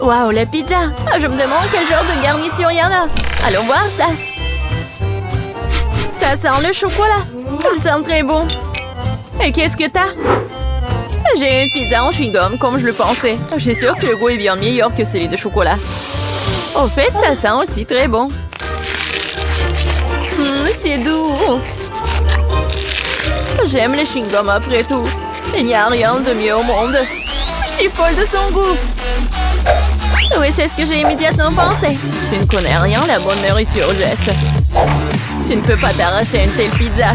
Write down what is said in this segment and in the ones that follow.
Waouh, la pizza! Ah, je me demande quel genre de garniture il y en a. Allons voir ça. Ça sent le chocolat. Ça sent très bon. Et qu'est-ce que t'as? J'ai une pizza en chewing-gum, comme je le pensais. Je suis sûre que le goût est bien meilleur que celui de chocolat. En fait, ça sent aussi très bon. C'est doux. J'aime les chewing-gums après tout. Il n'y a rien de mieux au monde. Je suis folle de son goût. Oui, c'est ce que j'ai immédiatement pensé. Tu ne connais rien, la bonne nourriture, Jess. Tu ne peux pas t'arracher une telle pizza.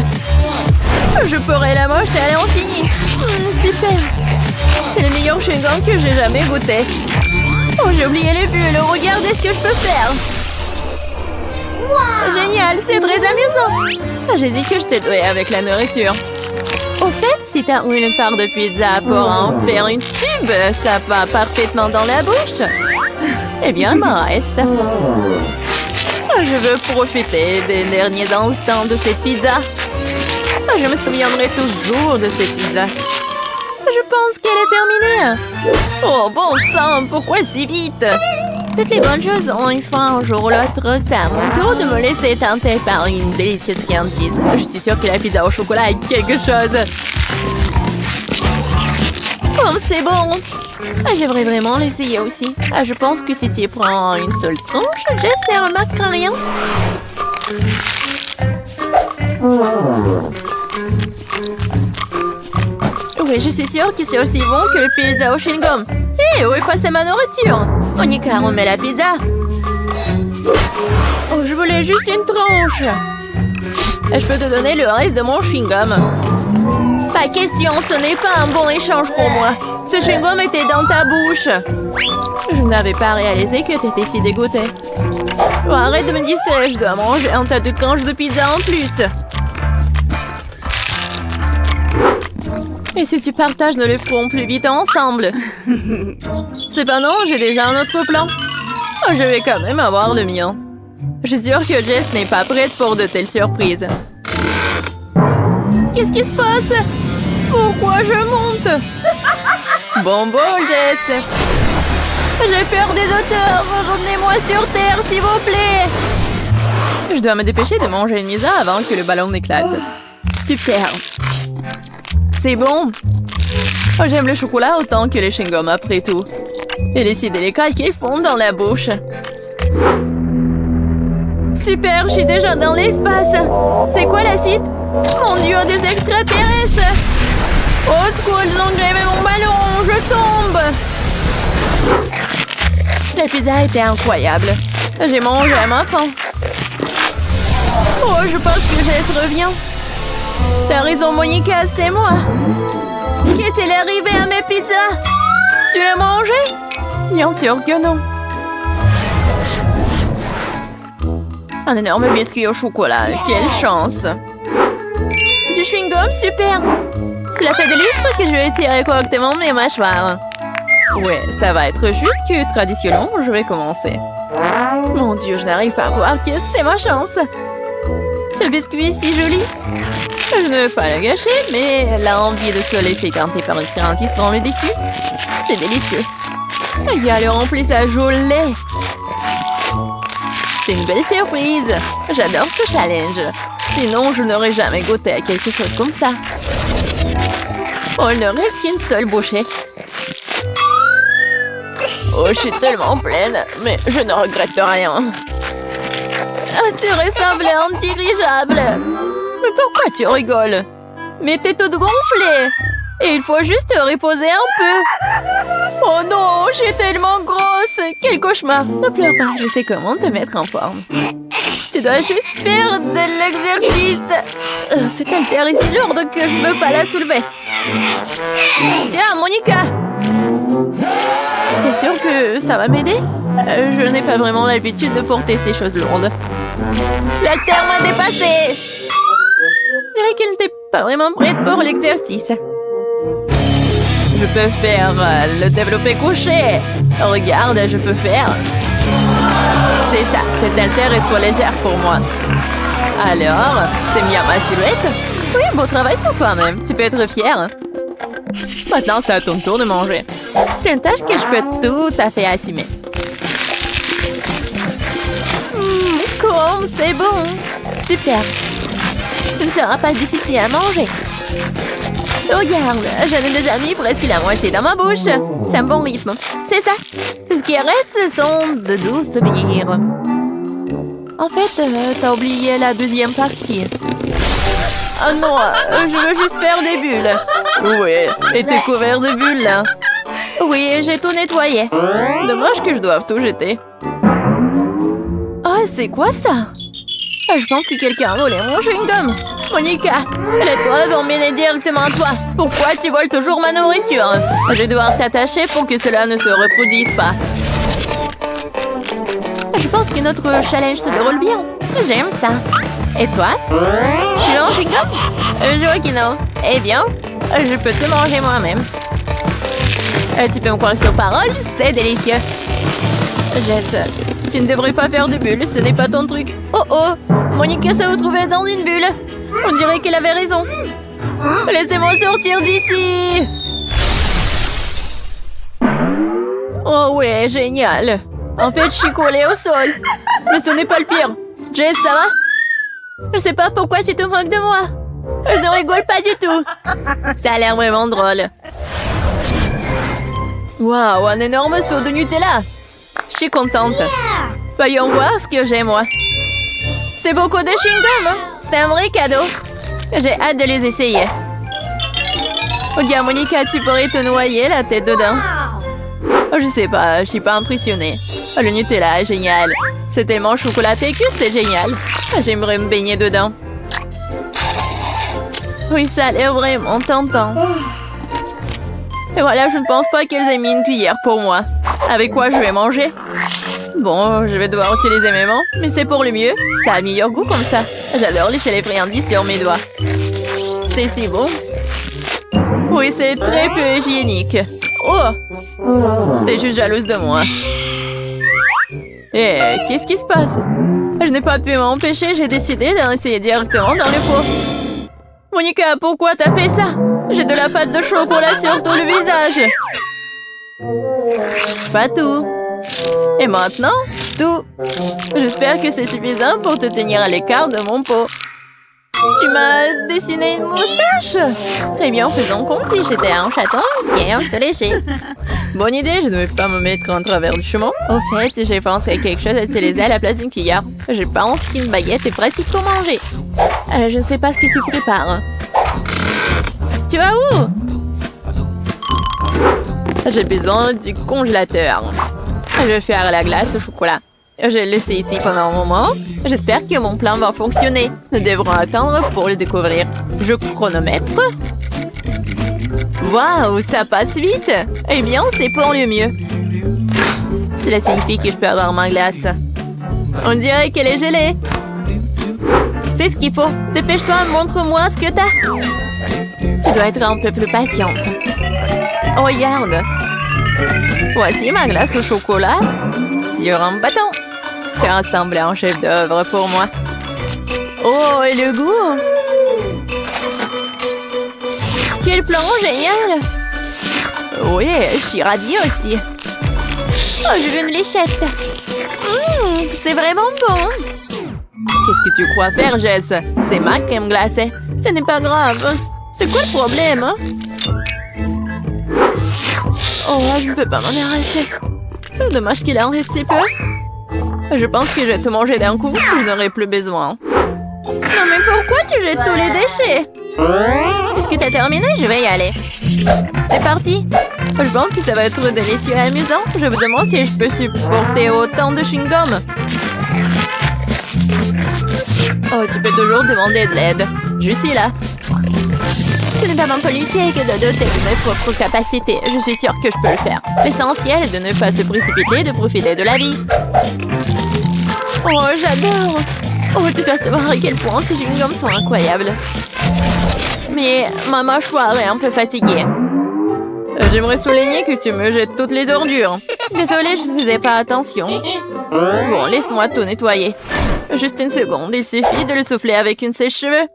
Je pourrais la mocher à l'infini. Super. C'est le meilleur chewing-gum que j'ai jamais goûté. Oh, j'ai oublié les bulles. Regardez ce que je peux faire. Wow. Génial, c'est très amusant. Ah, j'ai dit que je t'ai douée avec la nourriture. Au fait, si t'as une part de pizza pour en faire une tube, ça va parfaitement dans la bouche. Eh bien, il m'en reste. Je veux profiter des derniers instants de cette pizza. Je me souviendrai toujours de cette pizza. Je pense qu'elle est terminée. Oh, bon sang, pourquoi si vite? Toutes les bonnes choses ont une fin un jour ou l'autre. C'est à mon tour de me laisser tenter par une délicieuse friandise. Je suis sûre que la pizza au chocolat est quelque chose. Oh, c'est bon. J'aimerais vraiment l'essayer aussi. Je pense que si tu prends une seule tranche, Jess ne remarquera rien. Oui, je suis sûre que c'est aussi bon que le pizza au chewing-gum. Hé, où est passée ma nourriture? Monica, on met la pizza. Oh, je voulais juste une tranche. Je peux te donner le reste de mon chewing-gum. Pas question, ce n'est pas un bon échange pour moi. Ce chewing-gum était dans ta bouche. Je n'avais pas réalisé que tu étais si dégoûtée. Oh, arrête de me distraire, je dois manger un tas de tranches de pizza en plus. Et si tu partages, nous le ferons plus vite ensemble. Cependant, j'ai déjà un autre plan. Oh, je vais quand même avoir le mien. Je suis sûre que Jess n'est pas prête pour de telles surprises. Qu'est-ce qui se passe? Pourquoi je monte? Bon bol, Jess. J'ai peur des auteurs. Revenez-moi sur Terre, s'il vous plaît. Je dois me dépêcher de manger une pizza avant que le ballon n'éclate. Super. C'est bon. Oh, j'aime le chocolat autant que les chewing-gums après tout. Et les si délicats qu'ils font dans la bouche. Super, je suis déjà dans l'espace. C'est quoi la suite? Mon Dieu, des extraterrestres! Au secours, ils ont grévé mon ballon! Je tombe! La pizza était incroyable. J'ai mangé à ma faim. Oh, je pense que Jess revient. T'as raison, Monica, c'est moi. Qu'est-il arrivé à mes pizzas? Tu l'as mangé? Bien sûr que non. Un énorme biscuit au chocolat. Quelle chance! Du chewing-gum, super! Cela fait des lustres que je vais tirer correctement mes mâchoires. Ouais, ça va être juste que traditionnellement, je vais commencer. Mon Dieu, je n'arrive pas à voir que c'est ma chance. Ce biscuit est si joli. Je ne veux pas le gâcher, mais l'envie de se laisser tenter par une friandise dans le dessus, c'est délicieux. Il y a le remplissage au lait. C'est une belle surprise. J'adore ce challenge. Sinon, je n'aurais jamais goûté à quelque chose comme ça. Oh, il ne reste qu'une seule bouchée. Oh, je suis tellement pleine, mais je ne regrette rien. Ah, tu ressembles à un dirigeable. Mais pourquoi tu rigoles? Mais t'es toute gonflée. Et il faut juste te reposer un peu. Oh non, je suis tellement grosse. Quel cauchemar. Ne pleure pas, je sais comment te mettre en forme. Tu dois juste faire de l'exercice. Cette haltère est si lourde que je ne peux pas la soulever. Tiens, Monica. T'es sûre que ça va m'aider? Je n'ai pas vraiment l'habitude de porter ces choses lourdes. L'haltère m'a dépassée. Je dirais qu'elle n'était pas vraiment prête pour l'exercice. Je peux faire le développé couché. Regarde, je peux faire. C'est ça, cette haltère est trop légère pour moi. Alors, t'aimes bien ma silhouette? Oui, beau travail sur toi-même. Tu peux être fière. Maintenant, c'est à ton tour de manger. C'est une tâche que je peux tout à fait assumer. Comme c'est bon. Super. Ce ne sera pas difficile à manger. Regarde, j'en ai déjà mis presque la moitié dans ma bouche. C'est un bon rythme. C'est ça. Ce qui reste, ce sont de douces bières. En fait, t'as oublié la deuxième partie. Oh non, je veux juste faire des bulles. Oui, et t'es couvert de bulles, là. Oui, j'ai tout nettoyé. Dommage que je doive tout jeter. Oh, c'est quoi ça? Je pense que quelqu'un a volé mon chewing-gum. Monica, les preuves vont mener directement à toi. Pourquoi tu voles toujours ma nourriture? Je vais devoir t'attacher pour que cela ne se reproduise pas. Je pense que notre challenge se déroule bien. J'aime ça. Et toi? Tu veux un chewing-gum? Je vois que non. Eh bien, je peux te manger moi-même. Tu peux me croire sur parole, c'est délicieux. Jess, tu ne devrais pas faire de bulles, ce n'est pas ton truc. Oh oh, Monica s'est retrouvée dans une bulle. On dirait qu'elle avait raison. Laissez-moi sortir d'ici. Oh ouais, génial. En fait, je suis collée au sol. Mais ce n'est pas le pire. Jess, ça va? Je sais pas pourquoi tu te moques de moi. Je ne rigole pas du tout. Ça a l'air vraiment drôle. Waouh, un énorme seau de Nutella. Je suis contente. Voyons voir ce que j'ai, moi. C'est beaucoup de chewing-gum. C'est un vrai cadeau. J'ai hâte de les essayer. Regarde, Monica, tu pourrais te noyer la tête dedans. Je sais pas, je suis pas impressionnée. Le Nutella est génial. C'est tellement chocolaté que c'est génial. J'aimerais me baigner dedans. Oui, ça a l'air vraiment tentant. Et voilà, je ne pense pas qu'elles aient mis une cuillère pour moi. Avec quoi je vais manger? Bon, je vais devoir utiliser mes mains, mais c'est pour le mieux. Ça a meilleur goût comme ça. J'adore lécher les friandises sur mes doigts. C'est si bon. Oui, c'est très peu hygiénique. Oh! T'es juste jalouse de moi. Eh, qu'est-ce qui se passe? Je n'ai pas pu m'empêcher, j'ai décidé d'en essayer directement dans le pot. Monica, pourquoi t'as fait ça? J'ai de la pâte de chocolat sur tout le visage. Pas tout. Et maintenant, tout. J'espère que c'est suffisant pour te tenir à l'écart de mon pot. Tu m'as dessiné une moustache? Très bien, faisons comme si j'étais un chaton qui aime se lécher. Bonne idée, je ne vais pas me mettre en travers du chemin. Au fait, j'ai pensé à quelque chose à utiliser à la place d'une cuillère. Je pense qu'une baguette est pratique pour manger. Je ne sais pas ce que tu prépares. Tu vas où? J'ai besoin du congélateur. Je vais faire la glace au chocolat. Je vais le laisser ici pendant un moment. J'espère que mon plan va fonctionner. Nous devrons attendre pour le découvrir. Je chronomètre. Waouh, ça passe vite. Eh bien, c'est pour le mieux. Cela signifie que je peux avoir ma glace. On dirait qu'elle est gelée. C'est ce qu'il faut. Dépêche-toi, montre-moi ce que t'as. Tu dois être un peu plus patiente. Oh, regarde. Voici ma glace au chocolat sur un bâton. C'est ressemblé à un chef-d'œuvre pour moi. Oh, et le goût! Quel plan génial! Oui, je suis ravie aussi. Oh, je veux une léchette. C'est vraiment bon. Qu'est-ce que tu crois faire, Jess? C'est ma crème glacée. Ce n'est pas grave. C'est quoi le problème, hein? Oh, je ne peux pas m'en arracher. Dommage qu'il en reste si peu. Je pense que je vais te manger d'un coup. Je n'aurai plus besoin. Non, mais pourquoi tu jettes tous les déchets? Puisque tu as terminé, je vais y aller. C'est parti. Je pense que ça va être délicieux et amusant. Je me demande si je peux supporter autant de chewing-gum. Oh, tu peux toujours demander de l'aide. Je suis là. Ce n'est pas mon politique de doter de mes propres capacités. Je suis sûre que je peux le faire. L'essentiel est de ne pas se précipiter et de profiter de la vie. Oh, j'adore. Oh, tu dois savoir à quel point ces chewing-gums sont incroyables. Mais ma mâchoire est un peu fatiguée. J'aimerais souligner que tu me jettes toutes les ordures. Désolée, je ne faisais pas attention. Bon, laisse-moi tout nettoyer. Juste une seconde, il suffit de le souffler avec une sèche-cheveux.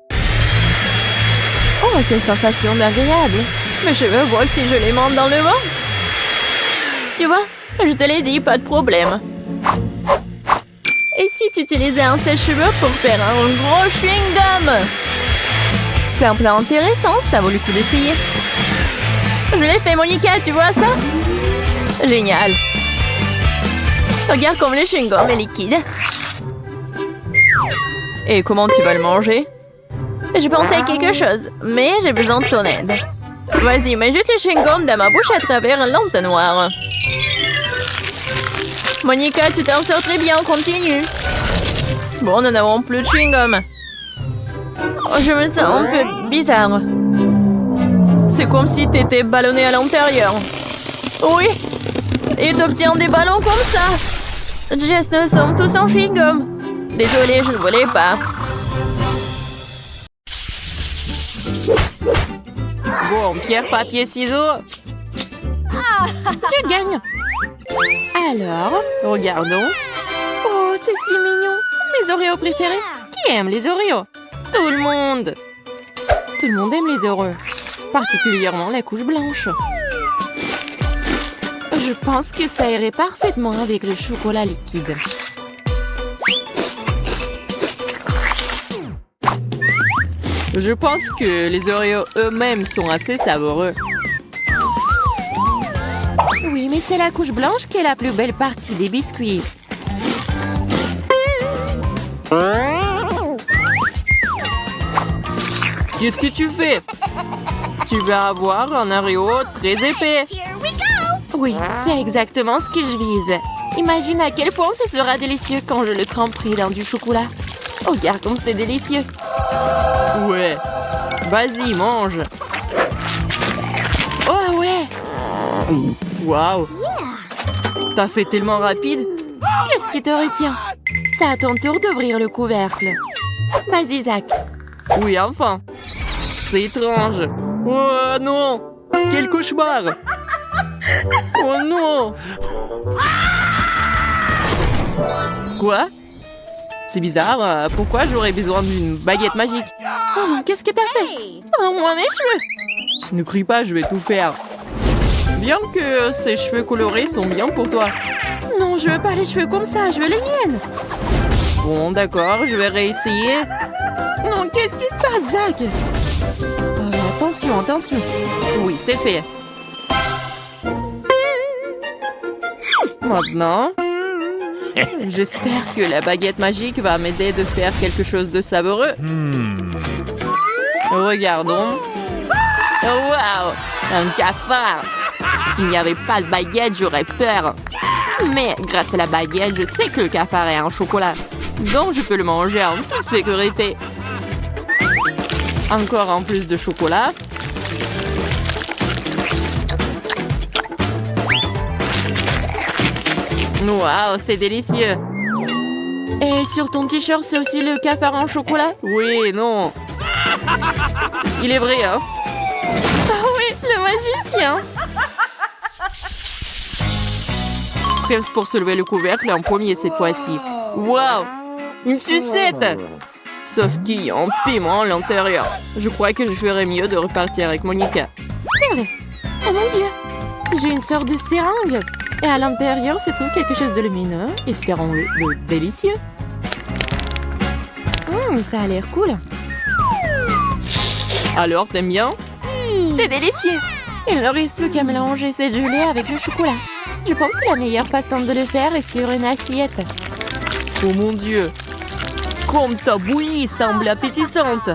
Oh, quelle sensation agréable. Mes cheveux volent si je les monte dans le vent. Tu vois, je te l'ai dit, pas de problème. Et si si tu utilisais un sèche-cheveux pour faire un gros chewing-gum. C'est un plan intéressant, ça vaut le coup d'essayer. Je l'ai fait, Monica, tu vois ça? Génial. Regarde comme le chewing-gum est liquide. Et comment tu vas le manger? Je pensais à quelque chose, mais j'ai besoin de ton aide. Vas-y, mets juste le chewing-gum dans ma bouche à travers l'entonnoir. Monica, tu t'en sors très bien, continue. Bon, nous n'avons plus de chewing-gum. Oh, je me sens un peu bizarre. C'est comme si t'étais ballonné à l'intérieur. Oui, et t'obtiens des ballons comme ça. Jess, nous sommes tous en chewing-gum. Désolée, je ne voulais pas. Bon, pierre, papier, ciseaux. Je gagne. Alors, regardons. Oh, c'est si mignon. Mes Oreos préférés. Qui aime les Oreos? Tout le monde. Tout le monde aime les Oreos. Particulièrement la couche blanche. Je pense que ça irait parfaitement avec le chocolat liquide. Je pense que les Oreos eux-mêmes sont assez savoureux. Oui, mais c'est la couche blanche qui est la plus belle partie des biscuits. Qu'est-ce que tu fais? Tu vas avoir un Oreo très épais. Oui, c'est exactement ce que je vise. Imagine à quel point ce sera délicieux quand je le tremperai dans du chocolat. Oh, regarde comme c'est délicieux. Ouais. Vas-y, mange. Oh, ouais. Waouh. T'as fait tellement rapide. Qu'est-ce qui te retient? C'est à ton tour d'ouvrir le couvercle. Vas-y, Zach. Oui, enfin. C'est étrange. Oh non. Quel cauchemar. Oh non. Quoi? C'est bizarre. Pourquoi j'aurais besoin d'une baguette magique? Oh, qu'est-ce que t'as fait? Oh, moi, mes cheveux. Ne crie pas, je vais tout faire. Bien que ces cheveux colorés sont bien pour toi. Non, je veux pas les cheveux comme ça, je veux les miennes. Bon, d'accord, je vais réessayer. Non, qu'est-ce qui se passe, Zach? Attention, attention. Oui, c'est fait. Maintenant, j'espère que la baguette magique va m'aider de faire quelque chose de savoureux. Regardons. Oh, wow! Un cafard! S'il n'y avait pas de baguette, j'aurais peur. Mais grâce à la baguette, je sais que le cafard est un chocolat. Donc je peux le manger en toute sécurité. Encore en plus de chocolat. Waouh, c'est délicieux. Et sur ton t-shirt, c'est aussi le cafard en chocolat? Oui, non. Il est vrai, hein? Ah oui, le magicien. Prêt pour soulever le couvercle en premier cette fois-ci. Waouh! Une sucette! Sauf qu'il y a un piment à l'intérieur. Je crois que je ferais mieux de repartir avec Monica. C'est vrai. Oh mon Dieu! J'ai une sorte de seringue. Et à l'intérieur se trouve quelque chose de lumineux. Espérons-le de délicieux. Ça a l'air cool. Alors, t'aimes bien? C'est délicieux. Il ne reste plus qu'à mélanger cette gelée avec le chocolat. Je pense que la meilleure façon de le faire est sur une assiette. Oh mon Dieu! Comme ta bouillie semble appétissante!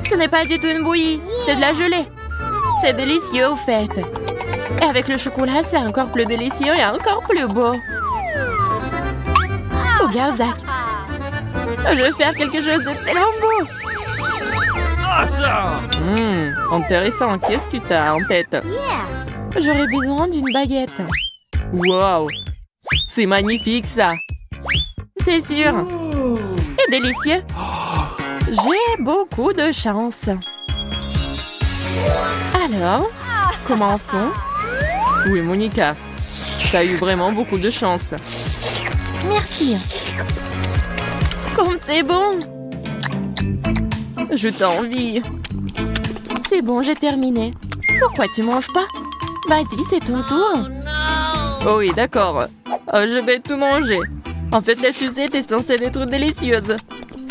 Ce n'est pas du tout une bouillie, c'est de la gelée. C'est délicieux au fait. Et avec le chocolat, c'est encore plus délicieux et encore plus beau. Regarde, Zach. Je vais faire quelque chose de tellement beau. Intéressant. Qu'est-ce que tu as en tête? J'aurais besoin d'une baguette. Wow! C'est magnifique, ça. C'est sûr. Et délicieux. J'ai beaucoup de chance. Alors, commençons. Oui, Monica. Tu as eu vraiment beaucoup de chance. Merci. Comme c'est bon. Je t'envie. C'est bon, j'ai terminé. Pourquoi tu manges pas? Vas-y, c'est ton tour. Oh oui, d'accord. Je vais tout manger. En fait, la sucette est censée être délicieuse.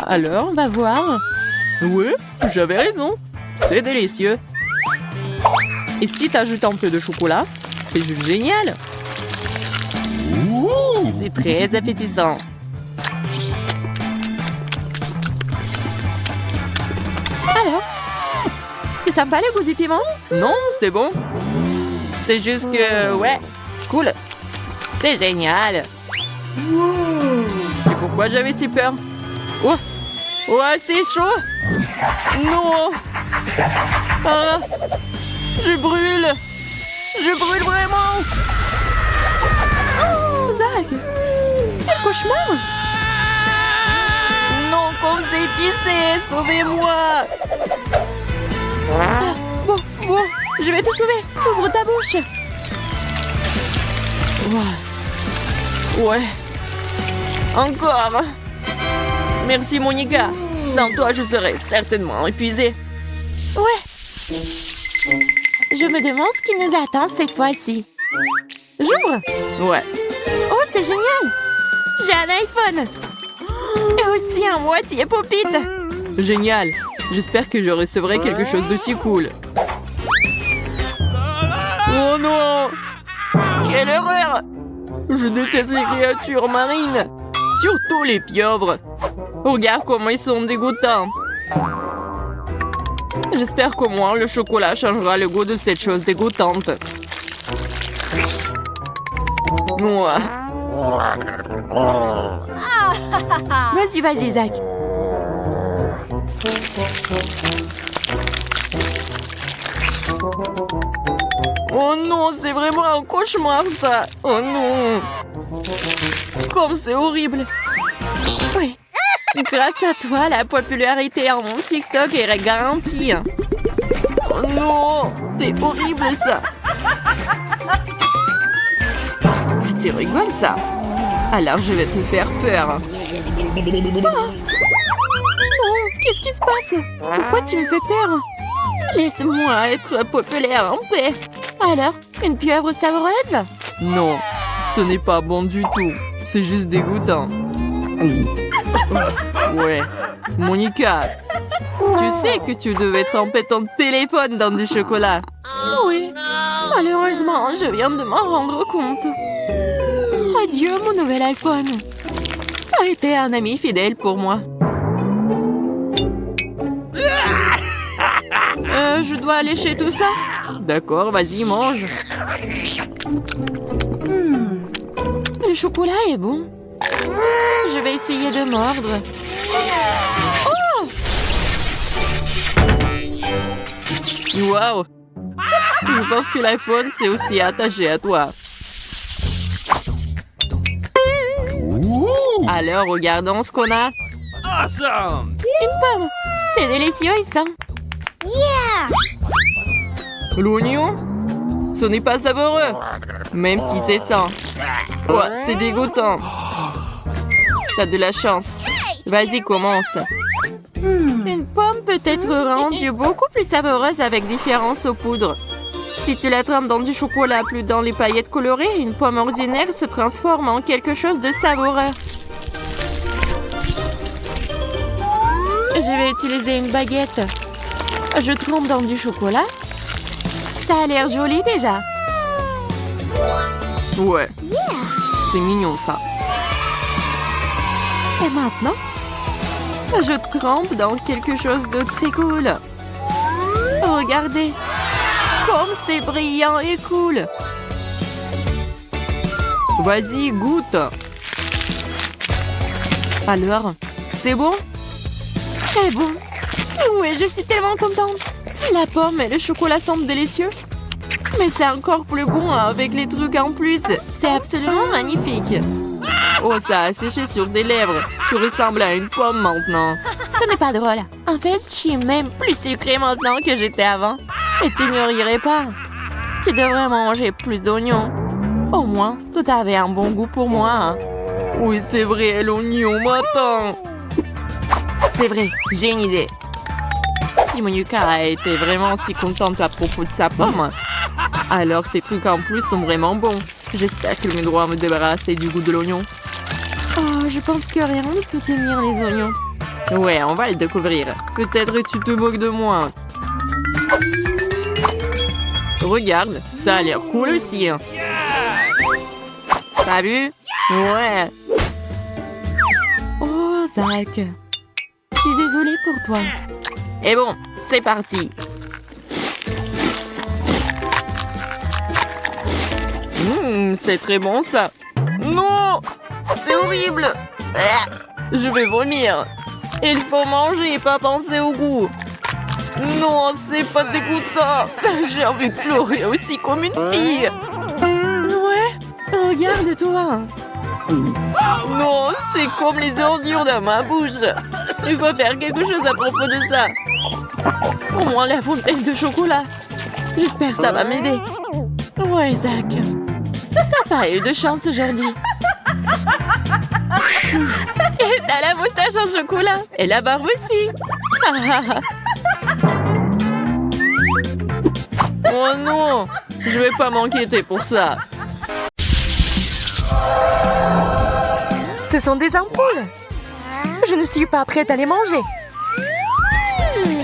Alors, on va voir. Oui, j'avais raison. C'est délicieux. Et si t'ajoutes un peu de chocolat, c'est juste génial. C'est très appétissant. Alors, c'est sympa le goût du piment? Non, c'est bon. C'est juste que, ouais, cool. C'est génial. Et pourquoi j'avais si peur? Oh, c'est chaud. Non. Ah, je brûle. Je brûle vraiment. Oh, Zach, quel cauchemar. Non, comme c'est épicé, sauvez-moi. Ah, bon, je vais te sauver. Ouvre ta bouche. Ouais. Encore. Merci, Monica. Sans toi, je serais certainement épuisée. Ouais. Je me demande ce qui nous attend cette fois-ci. J'ouvre. Ouais. Oh, c'est génial. J'ai un iPhone. Et aussi un moitié pop-it. Génial. J'espère que je recevrai quelque chose de si cool. Oh non! Quelle horreur! Je déteste les créatures marines. Surtout les pieuvres. Regarde comment ils sont dégoûtants. J'espère qu'au moins le chocolat changera le goût de cette chose dégoûtante. Ouais. Vas-y, Zach. Oh non, c'est vraiment un cauchemar, ça. Oh non. Comme c'est horrible. Oui. Grâce à toi, la popularité en mon TikTok est garantie. Oh non, c'est horrible, ça. Tu rigoles, ça. Alors, je vais te faire peur. Oh. Non, qu'est-ce qui se passe? Pourquoi tu me fais peur? Laisse-moi être populaire en paix. Alors, une pieuvre savoureuse? Non, ce n'est pas bon du tout. C'est juste dégoûtant. Ouais. Monica, tu sais que tu devais tremper ton téléphone dans du chocolat. Oui. Malheureusement, je viens de m'en rendre compte. Adieu, mon nouvel iPhone. Tu as été un ami fidèle pour moi. Je dois lécher tout ça? D'accord, vas-y, mange. Le chocolat est bon. Je vais essayer de mordre. Oh! Wow! Je pense que l'iPhone s'est aussi attaché à toi. Alors, regardons ce qu'on a. Awesome! Une pomme! C'est délicieux, ça. Yeah! L'oignon? Ce n'est pas savoureux, même si c'est sain. Oh, c'est dégoûtant. T'as de la chance. Vas-y, commence. Une pomme peut être rendue beaucoup plus savoureuse avec différents saupoudres. Si tu la trempes dans du chocolat plus dans les paillettes colorées, une pomme ordinaire se transforme en quelque chose de savoureux. Je vais utiliser une baguette. Je trempe dans du chocolat. Ça a l'air joli déjà. Ouais. C'est mignon ça. Et maintenant, je trempe dans quelque chose de très cool. Regardez. Comme c'est brillant et cool. Vas-y, goûte. Alors, c'est bon? C'est bon. Oui, je suis tellement contente. La pomme et le chocolat semblent délicieux. Mais c'est encore plus bon avec les trucs en plus. C'est absolument magnifique. Oh, ça a séché sur des lèvres. Tu ressembles à une pomme maintenant. Ce n'est pas drôle. En fait, je suis même plus sucrée maintenant que j'étais avant. Et tu n'y rirais pas. Tu devrais manger plus d'oignons. Au moins, tout avait un bon goût pour moi. Hein. Oui, c'est vrai, l'oignon m'attend. C'est vrai, j'ai une idée. Si Monica a été vraiment si contente à propos de sa pomme, alors ces trucs en plus sont vraiment bons. J'espère qu'elle me doit me débarrasser du goût de l'oignon. Oh, je pense que rien ne peut tenir les oignons. Ouais, on va le découvrir. Peut-être tu te moques de moi. Regarde, ça a l'air cool aussi. T'as vu? Ouais. Oh, Zach. Je suis désolée pour toi. Et bon, c'est parti. C'est très bon ça. Non! C'est horrible! Je vais vomir. Il faut manger et pas penser au goût. Non, c'est pas dégoûtant. J'ai envie de pleurer aussi comme une fille. Ouais, regarde-toi. Non, c'est comme les ordures dans ma bouche. Il faut faire quelque chose à propos de ça. Au moins la fontaine de chocolat. J'espère que ça va m'aider. Ouais, Zach. T'as pas eu de chance aujourd'hui. Et t'as la moustache en chocolat. Et la barbe aussi. Oh non, je vais pas m'inquiéter pour ça. Ce sont des ampoules. Je ne suis pas prête à les manger.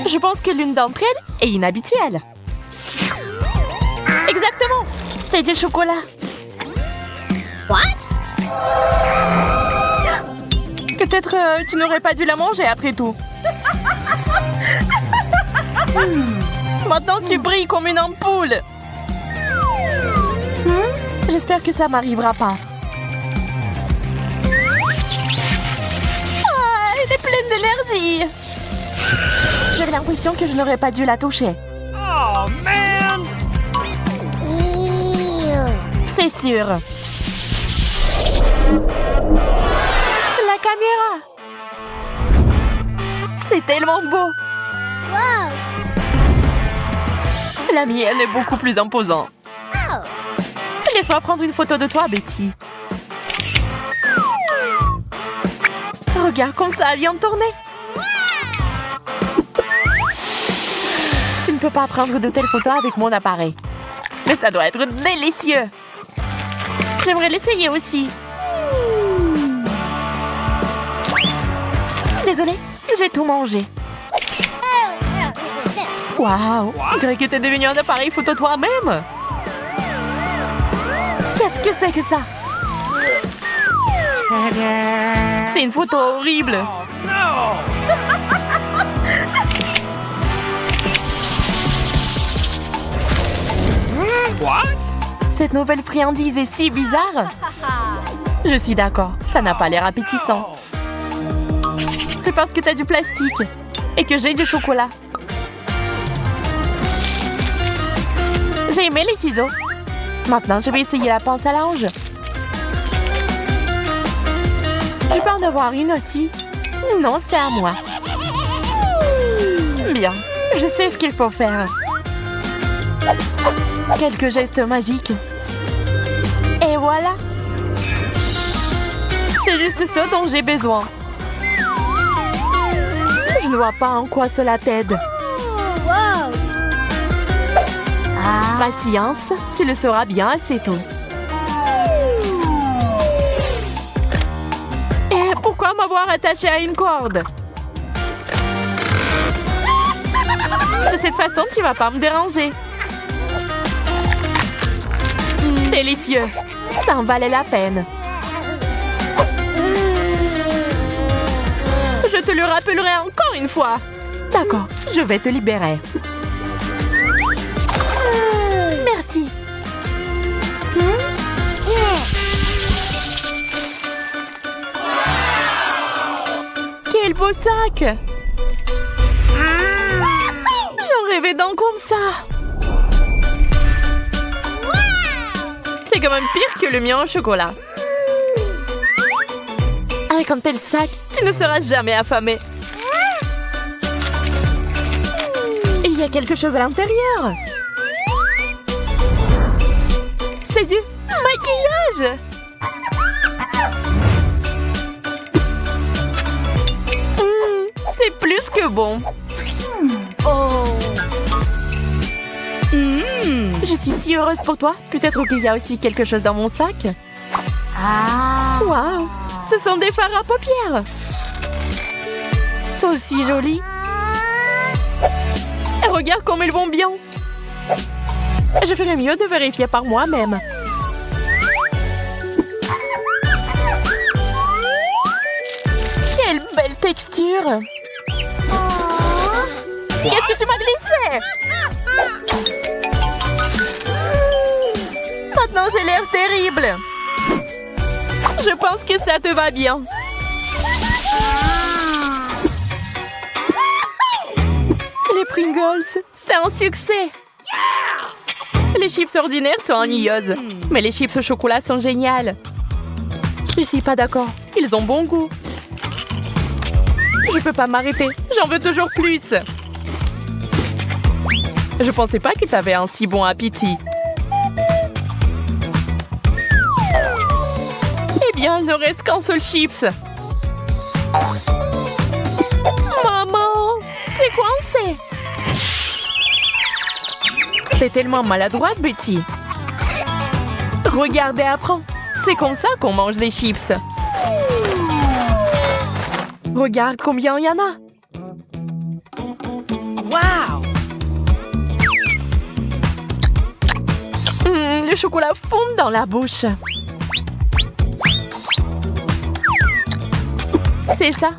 Je pense que l'une d'entre elles est inhabituelle. Exactement. C'est du chocolat. What? Peut-être tu n'aurais pas dû la manger après tout. Maintenant tu brilles comme une ampoule. J'espère que ça m'arrivera pas. Ah, elle est pleine d'énergie. J'avais l'impression que je n'aurais pas dû la toucher. Oh, man! C'est sûr. La caméra. C'est tellement beau. Wow! La mienne est beaucoup plus imposante. Laisse-moi prendre une photo de toi, Betty. Regarde comme ça vient de tourner. Tu ne peux pas prendre de telles photos avec mon appareil. Mais ça doit être délicieux. J'aimerais l'essayer aussi. Désolée, j'ai tout mangé. Waouh, on dirait que t'es devenu un appareil photo toi-même. Qu'est-ce que c'est que ça? C'est une photo horrible. Oh, no! What? Cette nouvelle friandise est si bizarre. Je suis d'accord, ça n'a pas l'air appétissant. C'est parce que t'as du plastique et que j'ai du chocolat. J'ai aimé les ciseaux. Maintenant, je vais essayer la pince à linge. Je peux en avoir une aussi? Non, c'est à moi. Bien, je sais ce qu'il faut faire. Quelques gestes magiques. Et voilà. C'est juste ce dont j'ai besoin. Je ne vois pas en quoi cela t'aide. Wow! Patience, tu le sauras bien assez tôt. Et pourquoi m'avoir attaché à une corde? De cette façon, tu vas pas me déranger. Délicieux. Ça en valait la peine. Je te le rappellerai encore une fois. D'accord, je vais te libérer. Merci. Quel beau sac! J'en rêvais d'un comme ça. C'est quand même pire que le mien au chocolat. Avec un tel sac, tu ne seras jamais affamé. Il y a quelque chose à l'intérieur. C'est du maquillage. C'est plus que bon. Oh! Je suis si heureuse pour toi. Peut-être qu'il y a aussi quelque chose dans mon sac. Ah! Waouh, Ce sont des fards à paupières. Ils sont si jolis. Et regarde comme ils vont bien. Je ferais mieux de vérifier par moi-même. Quelle belle texture! Qu'est-ce que tu m'as glissé? Maintenant, j'ai l'air terrible. Je pense que ça te va bien. Les Pringles, c'est un succès. Les chips ordinaires sont ennuyeuses, mais les chips au chocolat sont géniales. Je suis pas d'accord. Ils ont bon goût. Je peux pas m'arrêter. J'en veux toujours plus. Je pensais pas que t'avais un si bon appétit. Eh bien, il ne reste qu'un seul chips. Maman, c'est coincé. T'es tellement maladroite, Betty. Regarde et apprends. C'est comme ça qu'on mange des chips. Regarde combien il y en a. Wow! Le chocolat fond dans la bouche. C'est ça.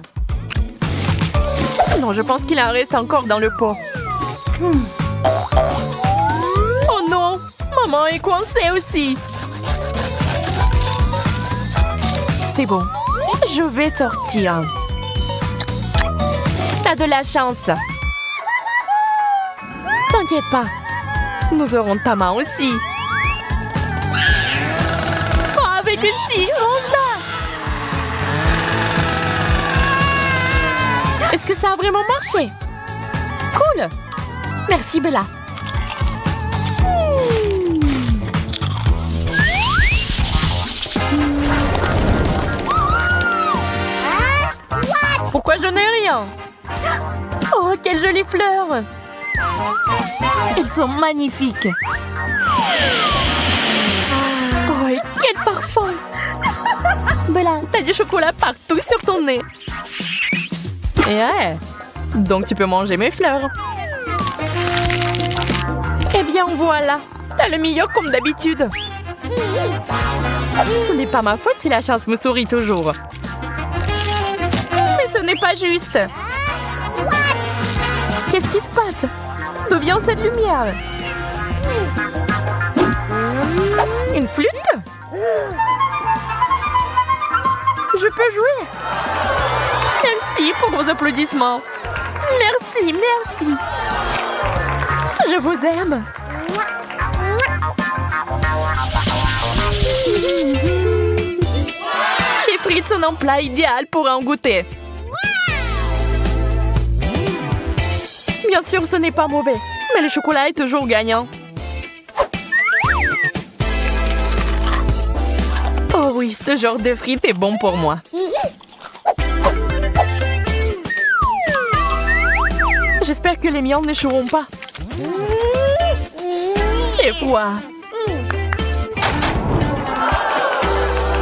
Non, je pense qu'il en reste encore dans le pot. Oh non! Maman est coincée aussi. C'est bon. Je vais sortir. T'as de la chance. T'inquiète pas. Nous aurons ta main aussi. Oh, avec une scie, range-la. Est-ce que ça a vraiment marché? Cool. Merci, Bella. Pourquoi je n'ai rien? Oh, quelles jolies fleurs! Elles sont magnifiques! Oh, et quel parfum! Bella, t'as du chocolat partout sur ton nez! Et ouais! Donc tu peux manger mes fleurs! Eh bien voilà! T'as le meilleur comme d'habitude! Ce n'est pas ma faute si la chance me sourit toujours! Mais ce n'est pas juste! Qu'est-ce qui se passe? D'où vient cette lumière? Une flûte? Je peux jouer? Merci pour vos applaudissements. Merci, merci. Je vous aime. Les frites sont un plat idéal pour en goûter. Bien sûr, ce n'est pas mauvais, mais le chocolat est toujours gagnant. Oh oui, ce genre de frites est bon pour moi. J'espère que les miennes n'échoueront pas. C'est froid.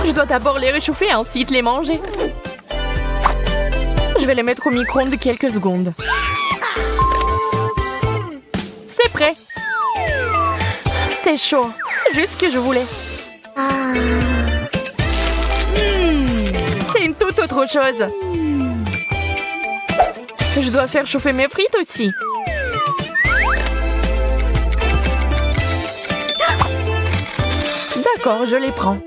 Je dois d'abord les réchauffer et ensuite les manger. Je vais les mettre au micro-ondes quelques secondes. C'est prêt. C'est chaud. Juste ce que je voulais. C'est une toute autre chose. Je dois faire chauffer mes frites aussi. D'accord, je les prends.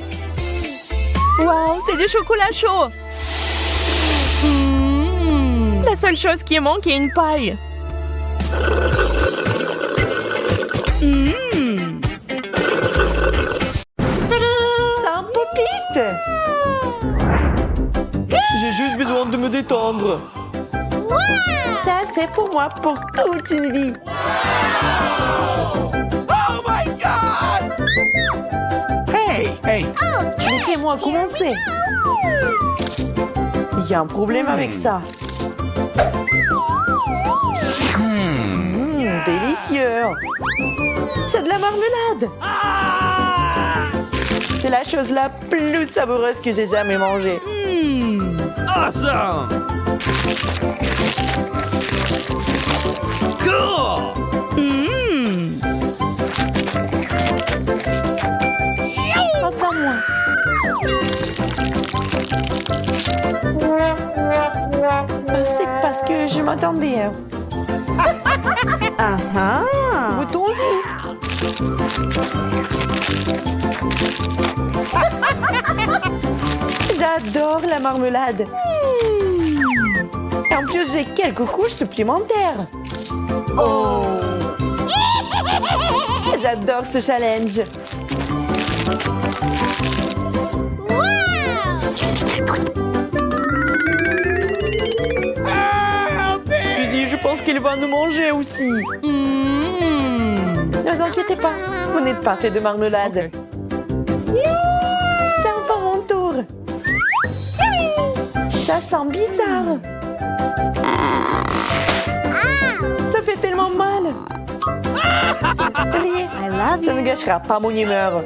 Waouh, c'est du chocolat chaud. La seule chose qui manque est une paille. Ça popite. J'ai juste besoin de me détendre. Ça, c'est pour moi pour toute une vie. Oh my God! Hey, hey! Laissez-moi commencer. Il y a un problème avec ça. Délicieux. C'est de la marmelade. C'est C'est la chose la plus savoureuse que j'ai jamais mangée. Awesome! Cool! Maintenant, moi. C'est parce que je m'attendais. Ah ah! Goûtons-y. J'adore la marmelade. Et en plus, j'ai quelques couches supplémentaires. Oh! J'adore ce challenge. Je dis, je pense qu'il va nous manger aussi. Ne vous inquiétez pas, vous n'êtes pas fait de marmelade. C'est enfin mon tour. Ça sent bizarre. Ça fait tellement mal. Riez, ça ne gâchera pas mon humeur.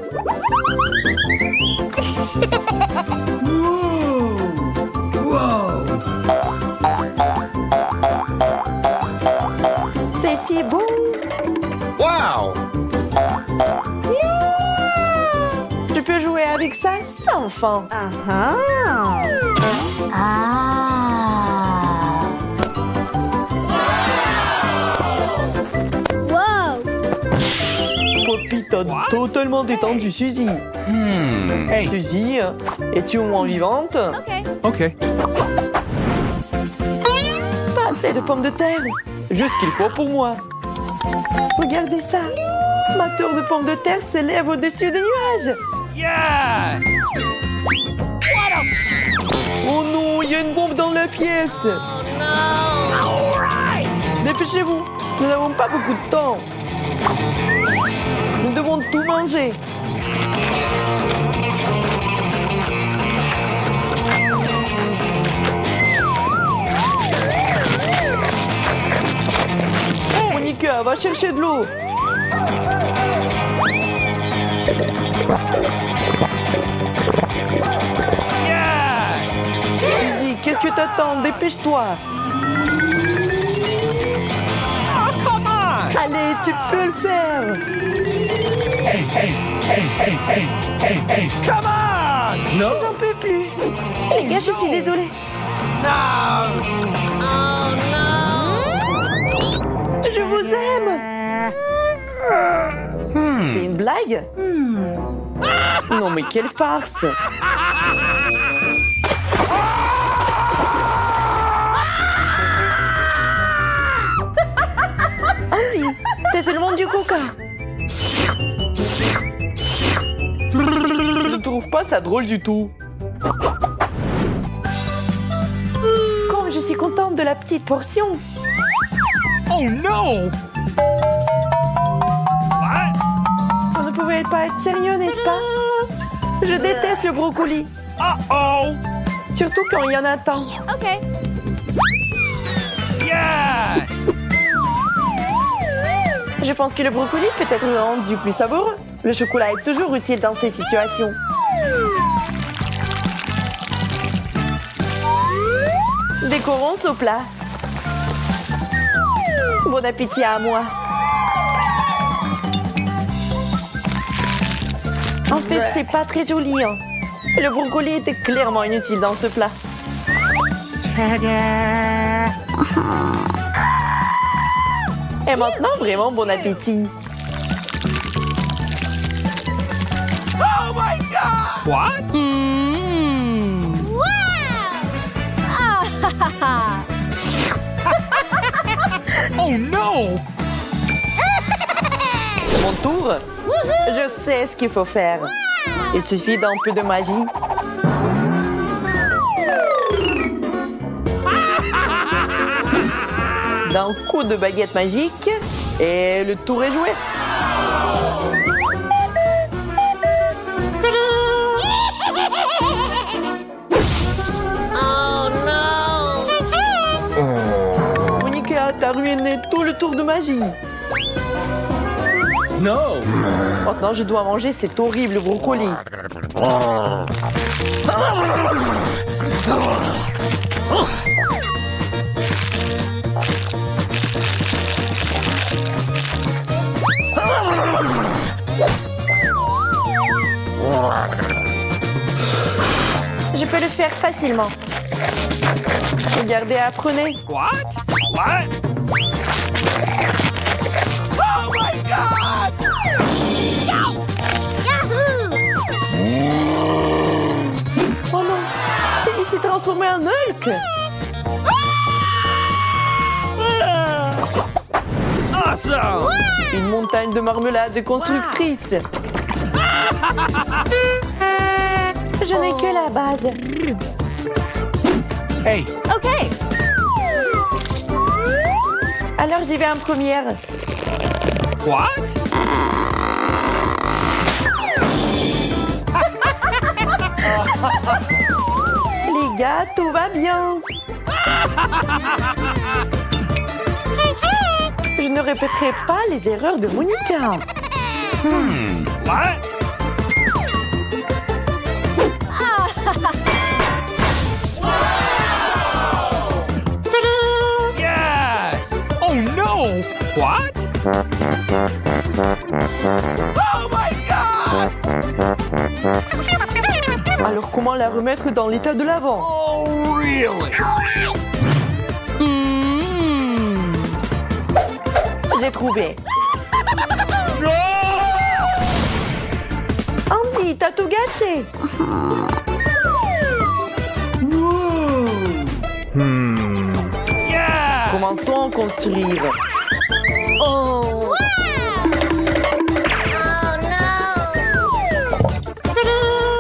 Whoa! C'est si bon. Wow! Je peux jouer avec ça sans fin. Wow! Poppy t'a totalement détendu, Suzy. Hey! Suzy, es-tu au moins vivante? Okay. Pas assez de pommes de terre. Juste ce qu'il faut pour moi. Regardez ça. Ma tour de pommes de terre s'élève au-dessus des nuages. Yes! Oh non, il y a une bombe dans la pièce. Dépêchez-vous, nous n'avons pas beaucoup de temps. Nous devons tout manger. Monica, va chercher de l'eau. Yes! Suzy, qu'est-ce que t'attends? Dépêche-toi. Oh, come on! Allez, tu peux le faire. Hey, come on! No! J'en peux plus. Les gars, je suis désolée. No! Je vous aime. C'est une blague? Non, mais quelle farce. Andy, c'est seulement du coca. Je trouve pas ça drôle du tout. Comme je suis contente de la petite portion. Oh no! What? On ne pouvait pas être sérieux, n'est-ce pas? Je déteste le brocoli. Uh-oh! Surtout quand il y en a tant. OK. Yes! Je pense que le brocoli peut être rendu plus savoureux. Le chocolat est toujours utile dans ces situations. Décorons ce plat. Bon appétit à moi. En fait, c'est pas très joli. Hein. Le brocoli était clairement inutile dans ce plat. Et maintenant, vraiment bon appétit. Oh my god! What? Oh no! C'est mon tour. Je sais ce qu'il faut faire. Il suffit d'un peu de magie. D'un coup de baguette magique et le tour est joué. Monica, t'as ruiné tout le tour de magie. No! Maintenant, je dois manger cet horrible brocoli. Je peux le faire facilement. Regardez, apprenez. What? What? Oh my God! Oh non, Teddy s'est transformé en Hulk. Awesome! Une montagne de marmelade constructrice. Je n'ai que la base. Hey, OK. Alors j'y vais en première. what? Les gars, tout va bien. Je ne répéterai pas les erreurs de Monica. What? Yes! Oh no! What? Oh my God! Alors comment la remettre dans l'état de l'avant? Oh really? J'ai trouvé. No! Andy, t'as tout gâché. Yeah! Commençons à construire. Oh.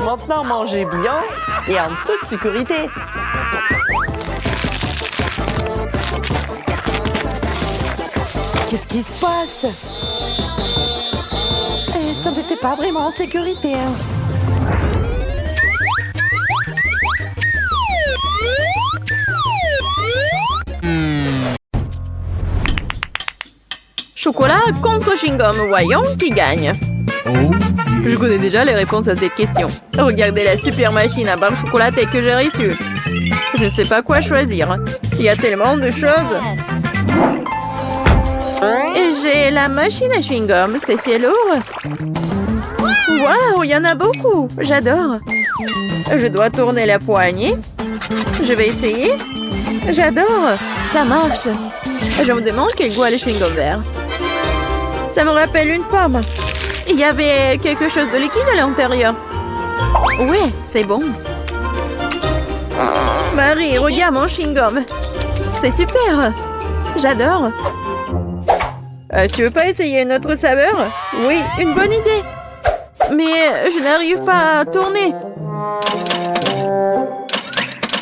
Maintenant, mangez bien et en toute sécurité. Qu'est-ce qui se passe? Ça n'était pas vraiment en sécurité. Hein. Chocolat contre chewing-gum, voyons qui gagne. Je connais déjà les réponses à cette question. Regardez la super machine à barre chocolatée que j'ai reçue. Je ne sais pas quoi choisir. Il y a tellement de choses. Et j'ai la machine à chewing-gum, c'est lourd. Waouh, il y en a beaucoup. J'adore. Je dois tourner la poignée. Je vais essayer. J'adore. Ça marche. Je me demande quel goût a le chewing-gum vert. Ça me rappelle une pomme. Il y avait quelque chose de liquide à l'intérieur. Ouais, c'est bon. Marie, regarde mon chewing-gum. C'est super. J'adore. Tu veux pas essayer une autre saveur? Oui, une bonne idée. Mais je n'arrive pas à tourner.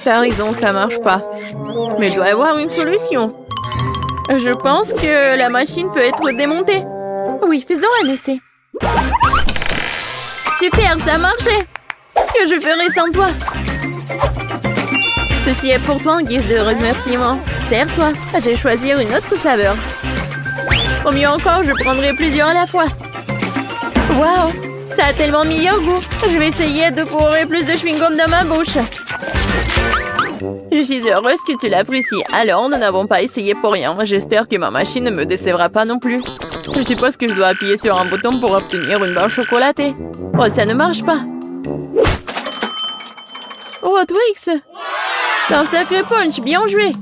T'as raison, ça marche pas. Mais il doit y avoir une solution. Je pense que la machine peut être démontée. Oui, faisons un essai. Super, ça a marché. Que je ferai sans toi? Ceci est pour toi en guise de remerciement. Sers-toi. Je vais choisir une autre saveur. Au mieux encore, je prendrai plusieurs à la fois. Waouh, ça a tellement meilleur goût. Je vais essayer de courir plus de chewing-gum dans ma bouche. Je suis heureuse que tu l'apprécies. Alors, nous n'avons pas essayé pour rien. J'espère que ma machine ne me décevra pas non plus. Je suppose que je dois appuyer sur un bouton pour obtenir une barre chocolatée. Oh, ça ne marche pas. Oh, Twix! Un sacré punch, bien joué!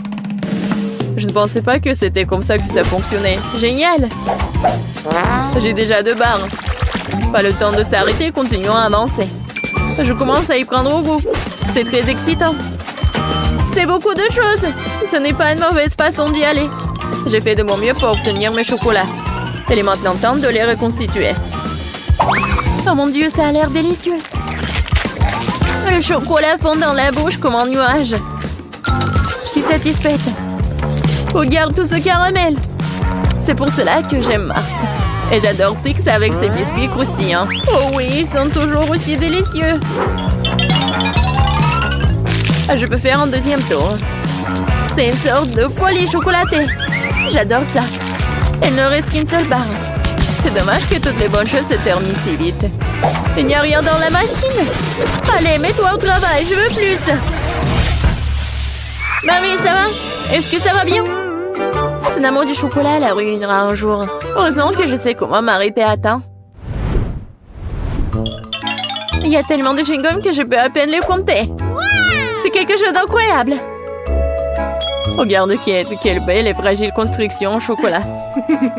Je ne pensais pas que c'était comme ça que ça fonctionnait. Génial! J'ai déjà 2 barres. Pas le temps de s'arrêter, continuons à avancer. Je commence à y prendre au goût. C'est très excitant. C'est beaucoup de choses. Ce n'est pas une mauvaise façon d'y aller. J'ai fait de mon mieux pour obtenir mes chocolats. Il est maintenant temps de les reconstituer. Oh mon Dieu, ça a l'air délicieux. Le chocolat fond dans la bouche comme un nuage. Je suis satisfaite. Regarde tout ce caramel. C'est pour cela que j'aime Mars. Et j'adore Twix avec ses biscuits croustillants. Oh oui, ils sont toujours aussi délicieux. Je peux faire un deuxième tour. C'est une sorte de folie chocolatée. J'adore ça. Il ne reste qu'une seule barre. Ce C'est dommage que toutes les bonnes choses se terminent si vite. Il n'y a rien dans la machine. Allez, mets-toi au travail, je veux plus. Marie, ça va? Est-ce que ça va bien? Son amour du chocolat la ruinera un jour. Heureusement que je sais comment m'arrêter à temps. Il y a tellement de chewing-gum que je peux à peine les compter. C'est quelque chose d'incroyable. Regarde quelle belle et fragile construction en chocolat.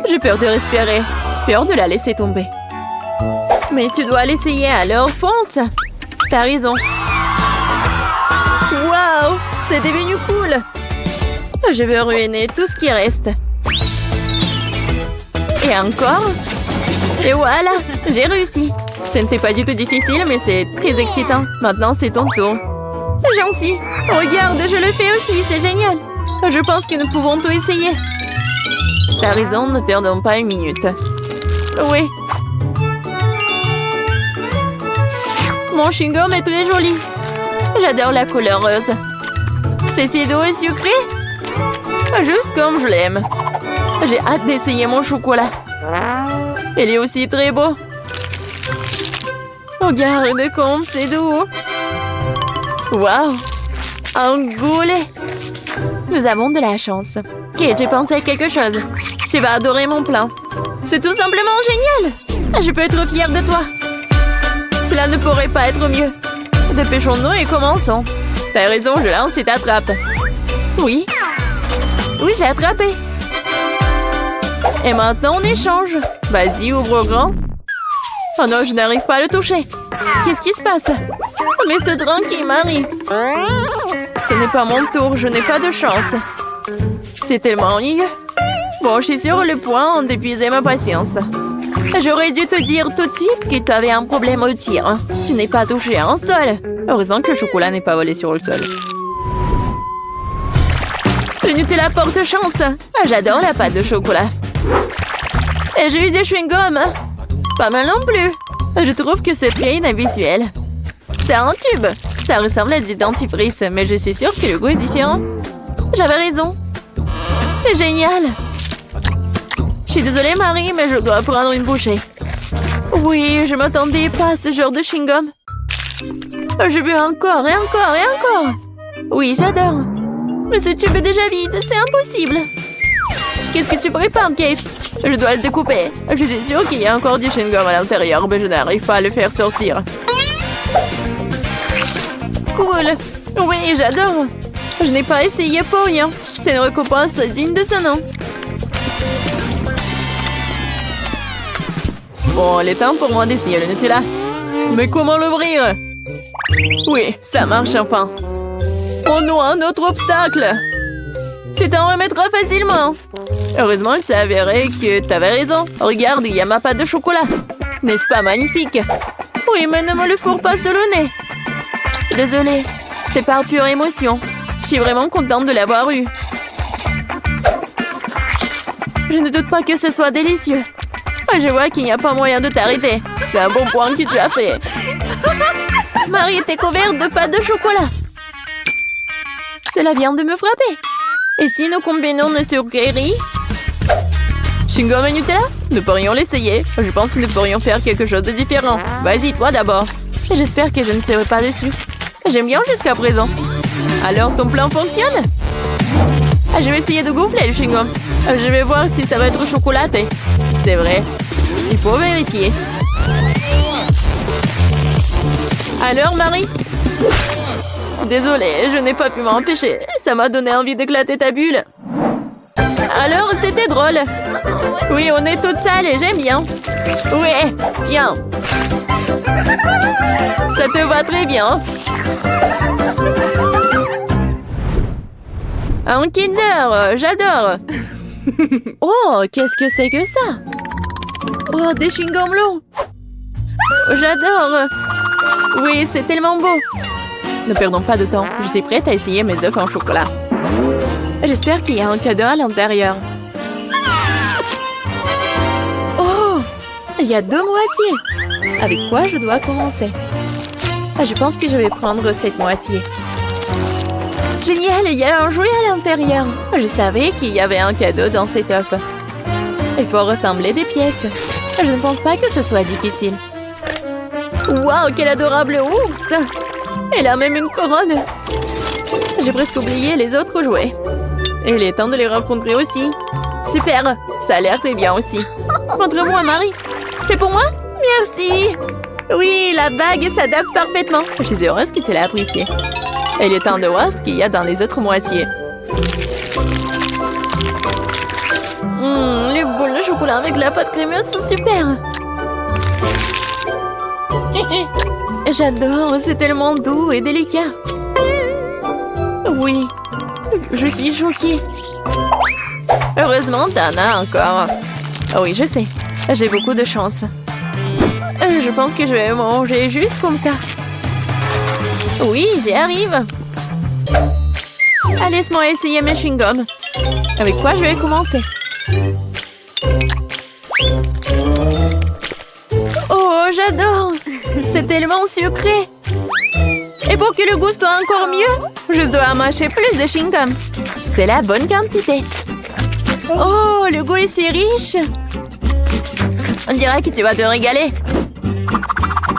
J'ai peur de respirer, peur de la laisser tomber. Mais tu dois l'essayer, alors fonce. T'as raison. Waouh, c'est devenu cool. Je vais ruiner tout ce qui reste. Et encore. Et voilà, j'ai réussi. Ce n'était pas du tout difficile, mais c'est très excitant. Maintenant, c'est ton tour. Gentil. Regarde, je le fais aussi, c'est génial. Je pense que nous pouvons tout essayer. T'as raison, ne perdons pas une minute. Oui. Mon chewing-gum est très joli. J'adore la couleur rose. C'est si doux et sucré. Juste comme je l'aime. J'ai hâte d'essayer mon chocolat. Il est aussi très beau. Regarde comme c'est doux. Waouh! Un goulet! Nous avons de la chance. Ok, j'ai pensé à quelque chose. Tu vas adorer mon plan. C'est tout simplement génial! Je peux être fière de toi. Cela ne pourrait pas être mieux. Dépêchons-nous et commençons. T'as raison, je lance et t'attrape. Oui. Oui, j'ai attrapé. Et maintenant, on échange. Vas-y, ouvre grand. Oh non, je n'arrive pas à le toucher. Qu'est-ce qui se passe? Mais c'est tranquille, Marie. Ce n'est pas mon tour, je n'ai pas de chance. C'est tellement ennuyeux. Bon, je suis sur le point d'épuiser ma patience. J'aurais dû te dire tout de suite que tu avais un problème au tir. Tu n'es pas touché à un sol. Heureusement que le chocolat n'est pas volé sur le sol. Le Nutella porte chance. J'adore la pâte de chocolat. Et j'ai eu du chewing-gum. Pas mal non plus. Je trouve que c'est très inhabituel. C'est un tube. Ça ressemble à du dentifrice, mais je suis sûre que le goût est différent. J'avais raison. C'est génial. Je suis désolée, Marie, mais je dois prendre une bouchée. Oui, je m'attendais pas à ce genre de chewing-gum. Je veux encore et encore et encore. Oui, j'adore. Mais ce tube est déjà vide, c'est impossible. Qu'est-ce que tu prépares, Kate? Je dois le découper. Je suis sûre qu'il y a encore du chewing-gum à l'intérieur, mais je n'arrive pas à le faire sortir. Cool. Oui, j'adore. Je n'ai pas essayé pour rien. C'est une récompense digne de ce nom. Bon, il est temps pour moi d'essayer le Nutella. Mais comment l'ouvrir? Oui, ça marche enfin. Oh non, un autre obstacle. Tu t'en remettras facilement. Heureusement, il s'est avéré que tu avais raison. Regarde, il y a ma pâte de chocolat. N'est-ce pas magnifique? Oui, mais ne me le fourre pas sur le nez. Désolée, c'est par pure émotion. Je suis vraiment contente de l'avoir eu. Je ne doute pas que ce soit délicieux. Je vois qu'il n'y a pas moyen de t'arrêter. C'est un bon point que tu as fait. Marie était couverte de pâte de chocolat. Cela vient de me frapper. Et si nous combinons nos sucreries? Chewing-gum et Nutella? Nous pourrions l'essayer. Je pense que nous pourrions faire quelque chose de différent. Vas-y, toi d'abord. J'espère que je ne serai pas dessus. J'aime bien jusqu'à présent. Alors, ton plan fonctionne? Je vais essayer de gonfler le chewing-gum. Je vais voir si ça va être chocolaté. C'est vrai. Il faut vérifier. Alors, Marie? Désolée, je n'ai pas pu m'empêcher. Ça m'a donné envie d'éclater ta bulle. Alors, c'était drôle. Oui, on est toutes sales et j'aime bien. Ouais, tiens. Ça te va très bien. Un Kinder, j'adore. Oh, qu'est-ce que c'est que ça? Oh, des chewing-gums longs. J'adore. Oui, c'est tellement beau. Ne perdons pas de temps. Je suis prête à essayer mes œufs en chocolat. J'espère qu'il y a un cadeau à l'intérieur. Oh, il y a 2 moitiés. Avec quoi je dois commencer? Je pense que je vais prendre cette moitié. Génial, il y a un jouet à l'intérieur. Je savais qu'il y avait un cadeau dans cet œuf. Il faut ressembler des pièces. Je ne pense pas que ce soit difficile. Waouh, quel adorable ours! Elle a même une couronne. J'ai presque oublié les autres jouets. Et il est temps de les rencontrer aussi. Super, ça a l'air très bien aussi. Montre-moi, Marie. C'est pour moi? Merci. Oui, la bague s'adapte parfaitement. Je suis heureuse que tu l'aies appréciée. Il est temps de voir ce qu'il y a dans les autres moitiés. Les boules de chocolat avec la pâte crémeuse sont super. J'adore, c'est tellement doux et délicat. Oui, je suis choquée. Heureusement, t'en as encore. Ah oui, je sais. J'ai beaucoup de chance. Je pense que je vais manger juste comme ça. Oui, j'y arrive. Allez, laisse-moi essayer mes chewing-gums. Avec quoi je vais commencer? Oh, j'adore! C'est tellement sucré! Et pour que le goût soit encore mieux, je dois mâcher plus de chewing-gum. C'est la bonne quantité. Oh, le goût est si riche! On dirait que tu vas te régaler.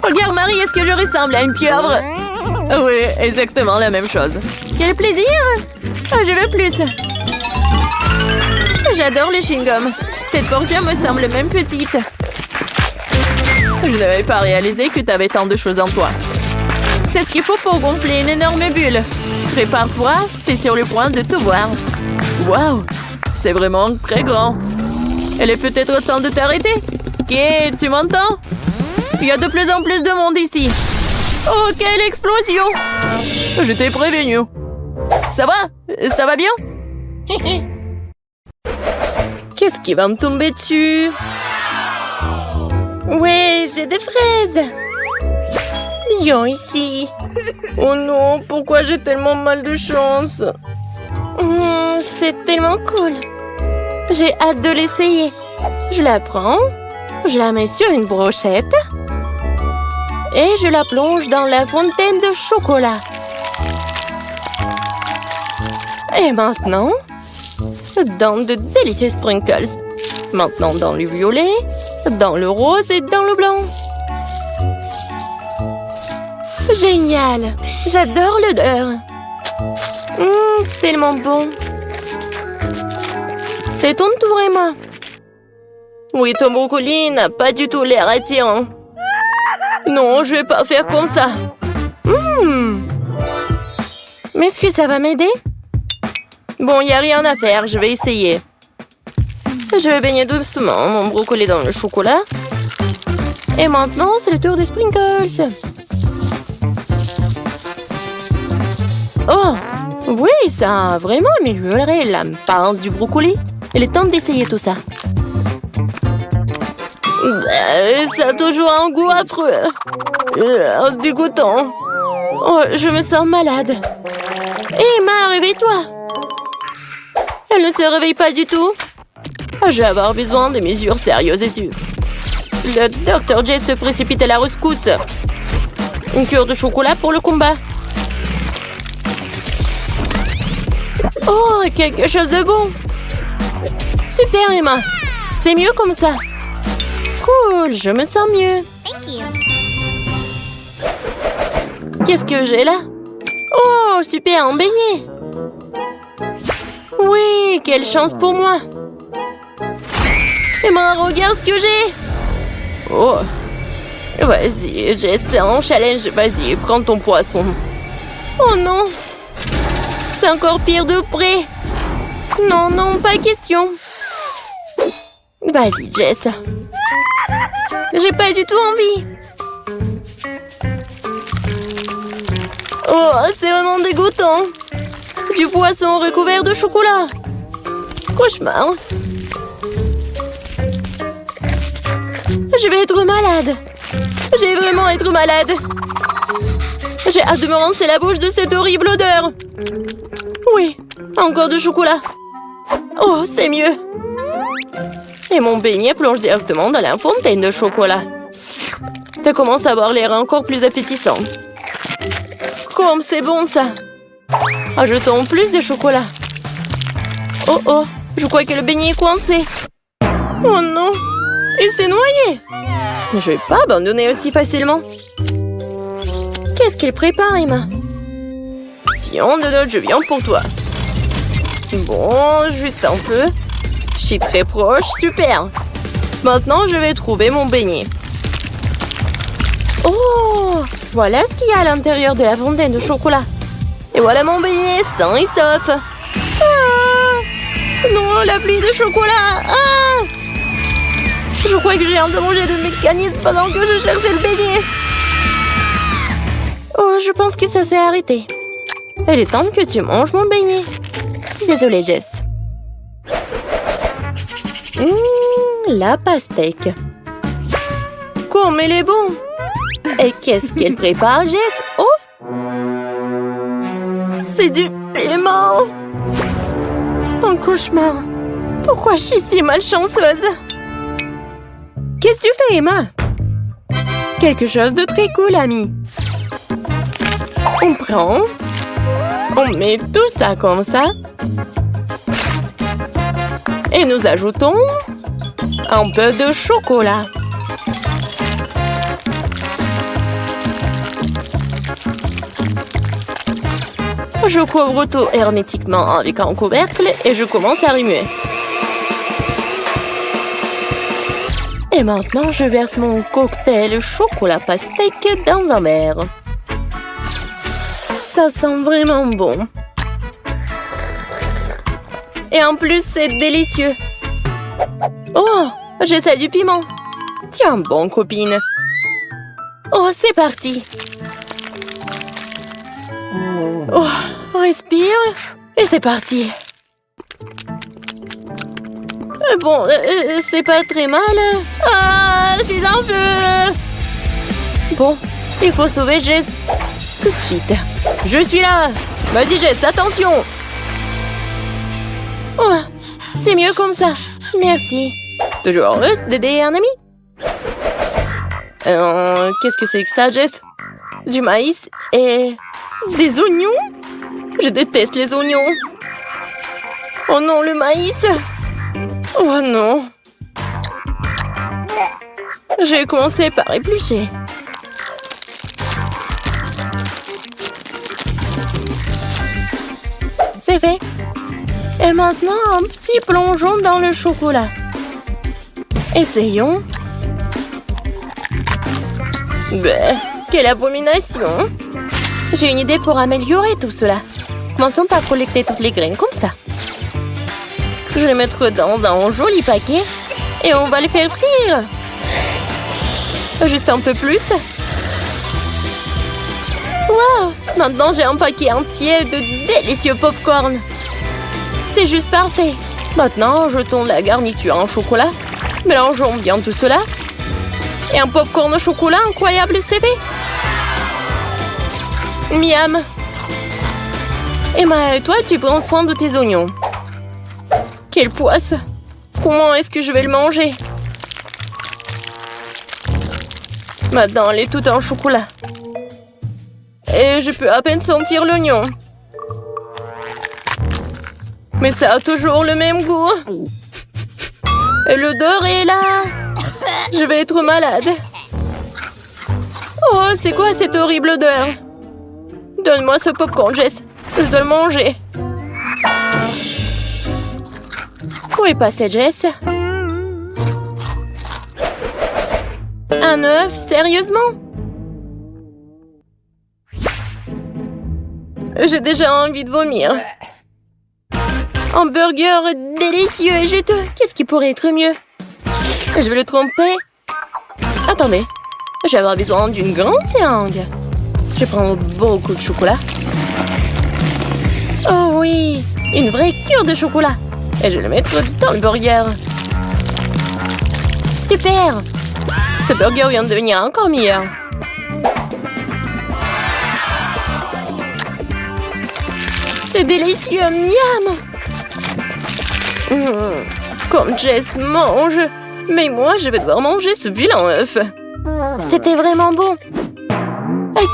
Regarde, Marie, est-ce que je ressemble à une pieuvre? Oui, exactement la même chose. Quel plaisir! Je veux plus. J'adore les chewing-gums. Cette portion me semble même petite. Je n'avais pas réalisé que tu avais tant de choses en toi. C'est ce qu'il faut pour gonfler une énorme bulle. Prépare-toi, t'es sur le point de tout voir. Waouh, c'est vraiment très grand. Il est peut-être temps de t'arrêter. Ok, tu m'entends? Il y a de plus en plus de monde ici. Oh, quelle explosion! Je t'ai prévenu. Ça va? Ça va bien? Qu'est-ce qui va me tomber dessus? Ouais, j'ai des fraises. Viens ici. Oh non, pourquoi j'ai tellement mal de chance? C'est tellement cool. J'ai hâte de l'essayer. Je la prends, je la mets sur une brochette et je la plonge dans la fontaine de chocolat. Et maintenant, dans de délicieux sprinkles. Maintenant dans le violet, dans le rose et dans le blanc. Génial! J'adore l'odeur. Tellement bon. C'est ton tour, Emma. Oui, ton brocoli n'a pas du tout l'air attirant. Non, je vais pas faire comme ça. Mais est-ce que ça va m'aider? Bon, il n'y a rien à faire, je vais essayer. Je vais baigner doucement mon brocoli dans le chocolat. Et maintenant, c'est le tour des sprinkles. Oh, oui, ça a vraiment amélioré l'apparence du brocoli. Il est temps d'essayer tout ça. Ça a toujours un goût affreux. Dégoûtant. Oh, je me sens malade. Emma, réveille-toi. Elle ne se réveille pas du tout. Je vais avoir besoin de mesures sérieuses et sûres. Le Dr. J se précipite à la rescousse. Une cure de chocolat pour le combat. Oh, quelque chose de bon. Super, Emma. C'est mieux comme ça. Cool, je me sens mieux. Qu'est-ce que j'ai là? Oh, super, un beignet. Oui, quelle chance pour moi. Emma, regarde ce que j'ai. Oh. Vas-y, j'essaie un challenge. Vas-y, prends ton poisson. Oh non. C'est encore pire de près. Non, non, pas question. Vas-y, Jess. J'ai pas du tout envie. Oh, c'est vraiment dégoûtant. Du poisson recouvert de chocolat. Cauchemar. Je vais être malade. Je vais vraiment être malade. J'ai hâte de me rincer la bouche de cette horrible odeur. Oui, encore du chocolat. Oh, c'est mieux. Et mon beignet plonge directement dans la fontaine de chocolat. Ça commence à avoir l'air encore plus appétissant. Comme c'est bon, ça. Ajoutons plus de chocolat. Oh, oh, je crois que le beignet est coincé. Oh non! Il s'est noyé! Mais je vais pas abandonner aussi facilement. Qu'est-ce qu'il prépare, Emma? Tiens, Donald, je viens pour toi. Bon, juste un peu. Je suis très proche, super. Maintenant, je vais trouver mon beignet. Oh! Voilà ce qu'il y a à l'intérieur de la fontaine de chocolat. Et voilà mon beignet, sain et sauf. Ah! Non, la pluie de chocolat! Ah! Je crois que j'ai endommagé le mécanisme pendant que je cherchais le beignet. Oh, je pense que ça s'est arrêté. Il est temps que tu manges mon beignet. Désolée, Jess. La pastèque. Comme elle est bon. Et qu'est-ce qu'elle prépare, Jess? Oh! C'est du piment! Un cauchemar. Pourquoi je suis si malchanceuse? Qu'est-ce que tu fais, Emma? Quelque chose de très cool, ami. On prend. On met tout ça comme ça. Et nous ajoutons un peu de chocolat. Je couvre tout hermétiquement avec un couvercle et je commence à remuer. Et maintenant, je verse mon cocktail chocolat pastèque dans un verre. Ça sent vraiment bon. Et en plus, c'est délicieux. Oh, j'essaie du piment. Tiens bon, copine. Oh, c'est parti. Oh, respire. Et c'est parti. Bon, c'est pas très mal. Ah, je suis en feu. Bon, il faut sauver Jess tout de suite. Je suis là. Vas-y, Jess, attention. Oh, c'est mieux comme ça. Merci. Toujours heureuse d'aider un ami. Qu'est-ce que c'est que ça, Jess? Du maïs et des oignons? Je déteste les oignons. Oh non, le maïs. Oh non. Je vais commencer par éplucher. C'est fait. Et maintenant, un petit plongeon dans le chocolat. Essayons. Bah, quelle abomination. J'ai une idée pour améliorer tout cela. Commençons par collecter toutes les graines comme ça. Je vais les mettre dans un joli paquet et on va les faire frire. Juste un peu plus. Wow! Maintenant, j'ai un paquet entier de délicieux pop-corn. C'est juste parfait. Maintenant, jetons la garniture en chocolat. Mélangeons bien tout cela. Et un pop-corn au chocolat incroyable, c'est fait. Miam! Emma, toi, tu prends soin de tes oignons. Quelle poisse! Comment est-ce que je vais le manger? Maintenant, elle est toute en chocolat. Et je peux à peine sentir l'oignon. Mais ça a toujours le même goût. Et l'odeur est là. Je vais être malade. Oh, c'est quoi cette horrible odeur? Donne-moi ce popcorn, Jess. Je dois le manger. Où est passé Jess? Un œuf? Sérieusement? J'ai déjà envie de vomir. Un burger délicieux et juteux. Qu'est-ce qui pourrait être mieux? Je vais le tromper. Attendez. Je vais avoir besoin d'une grande seringue. Je prends beaucoup de chocolat. Oh oui! Une vraie cure de chocolat. Et je vais le mettre dans le burger. Super! Ce burger vient de devenir encore meilleur. C'est délicieux, miam! Comme Jess mange. Mais moi, je vais devoir manger ce vilain œuf. C'était vraiment bon.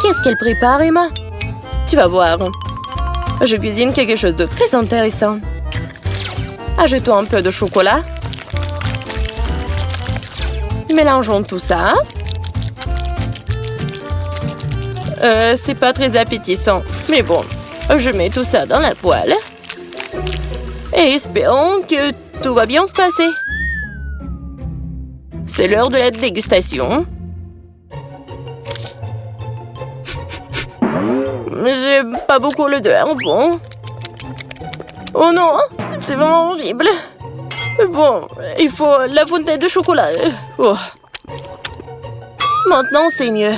Qu'est-ce qu'elle prépare, Emma? Tu vas voir. Je cuisine quelque chose de très intéressant. Ajoutons un peu de chocolat. Mélangeons tout ça. C'est pas très appétissant. Mais bon, je mets tout ça dans la poêle. Et espérons que tout va bien se passer. C'est l'heure de la dégustation. J'aime pas beaucoup l'odeur, bon. Oh non, c'est vraiment horrible. Bon, il faut la fontaine de chocolat. Oh. Maintenant, c'est mieux.